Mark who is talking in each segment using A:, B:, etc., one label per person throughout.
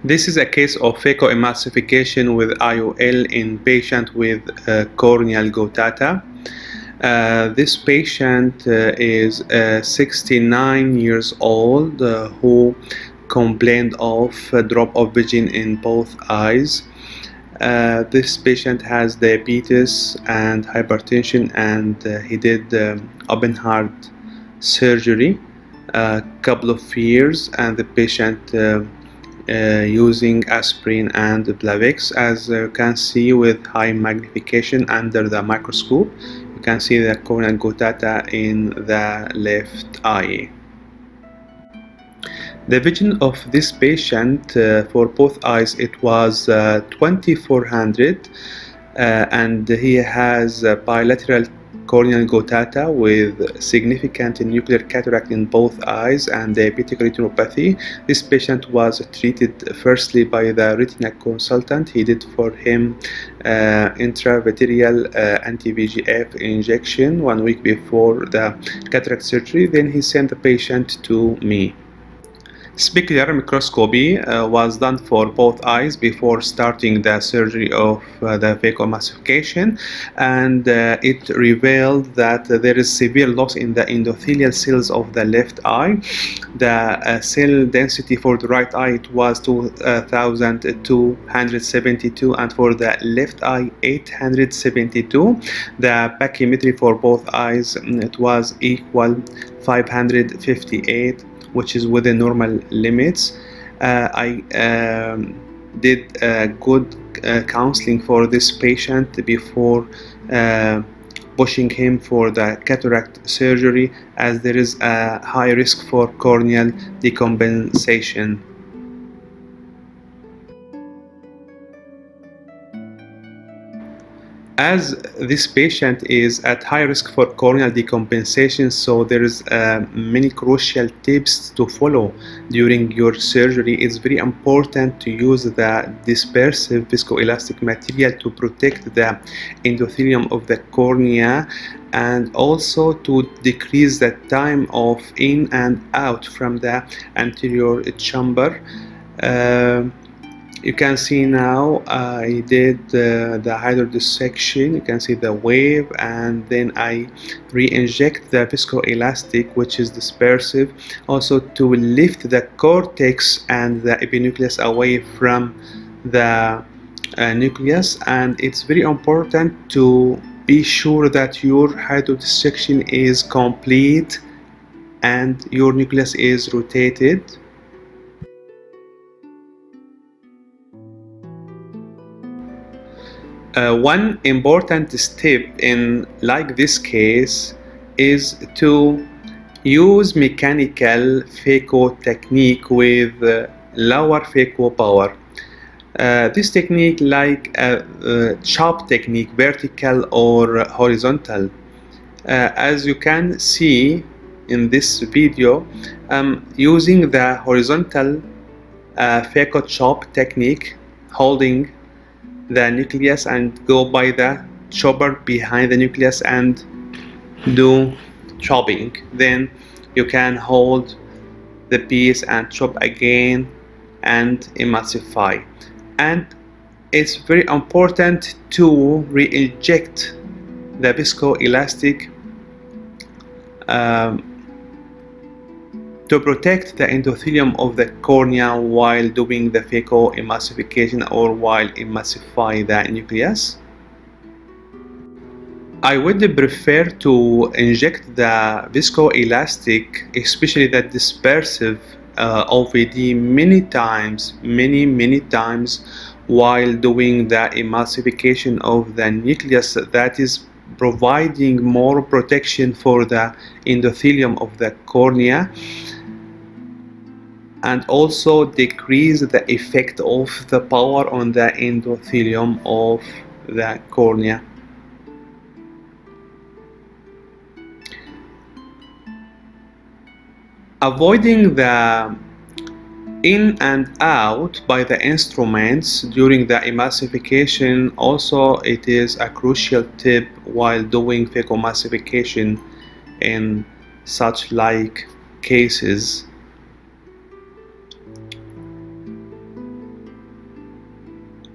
A: This is a case of phacoemulsification with IOL in patient with corneal guttata. This patient is 69 years old who complained of a drop of vision in both eyes. This patient has diabetes and hypertension, and he did open heart surgery a couple of years, and the patient using aspirin and Plavix. As you can see with high magnification under the microscope, you can see the corneal guttata in the left eye. The vision of this patient for both eyes, it was 2400, and he has bilateral corneal guttata with significant nuclear cataract in both eyes and diabetic retinopathy. This patient was treated firstly by the retina consultant. He did for him intravitreal anti-VEGF injection 1 week before the cataract surgery. Then he sent the patient to me. Specular microscopy was done for both eyes before starting the surgery of the phacoemulsification, and it revealed that there is severe loss in the endothelial cells of the left eye. The cell density for the right eye, it was 2272, and for the left eye 872. The pachymetry for both eyes, it was equal 558, which is within normal limits. I did good counseling for this patient before pushing him for the cataract surgery, as there is a high risk for corneal decompensation. As this patient is at high risk for corneal decompensation, so there is many crucial tips to follow during your surgery. It's very important to use the dispersive viscoelastic material to protect the endothelium of the cornea, and also to decrease the time of in and out from the anterior chamber. You can see now I did the hydrodissection. You can see the wave, and then I re-inject the viscoelastic, which is dispersive, also to lift the cortex and the epinucleus away from the nucleus. And it's very important to be sure that your hydrodissection is complete and your nucleus is rotated. One important step in like this case is to use mechanical phaco technique with lower phaco power. This technique, like a chop technique, vertical or horizontal. As you can see in this video, I'm using the horizontal phaco chop technique, holding the nucleus and go by the chopper behind the nucleus and do chopping. Then you can hold the piece and chop again and emulsify. And it's very important to re-inject the viscoelastic to protect the endothelium of the cornea while doing the phacoemulsification or while emulsify the nucleus. I would prefer to inject the viscoelastic, especially the dispersive OVD, many times while doing the emulsification of the nucleus. That is providing more protection for the endothelium of the cornea, and also decrease the effect of the power on the endothelium of the cornea. Avoiding the in and out by the instruments during the emulsification, also it is a crucial tip while doing phacoemulsification in such like cases.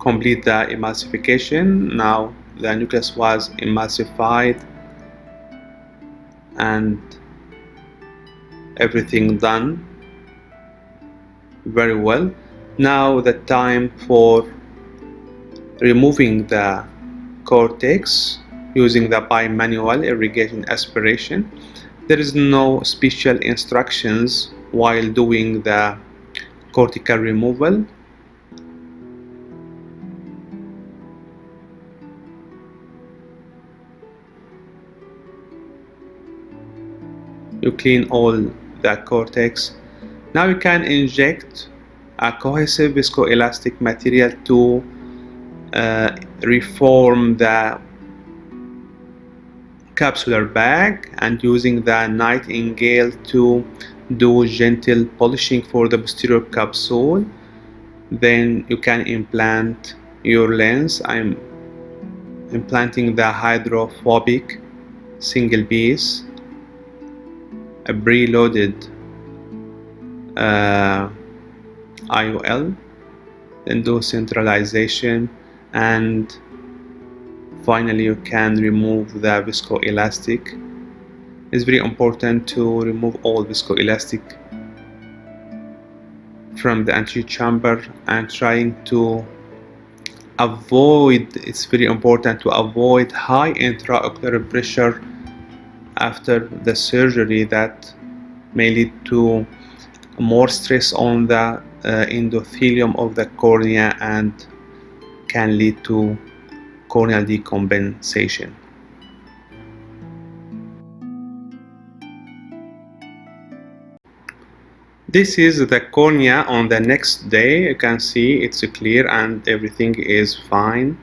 A: complete the emulsification. Now the nucleus was emulsified and everything done very well. Now the time for removing the cortex using the bimanual irrigation aspiration. There is no special instructions while doing the cortical removal. You clean all the cortex. Now you can inject a cohesive viscoelastic material to reform the capsular bag, and using the Nightingale to do gentle polishing for the posterior capsule. Then you can implant your lens. I'm implanting the hydrophobic single piece, a preloaded IOL, then do centralization, and finally you can remove the viscoelastic. It's very important to remove all viscoelastic from the anterior chamber, and trying to avoid, it's very important to avoid high intraocular pressure after the surgery. That may lead to more stress on the endothelium of the cornea and can lead to corneal decompensation. This is the cornea on the next day. You can see it's clear and everything is fine.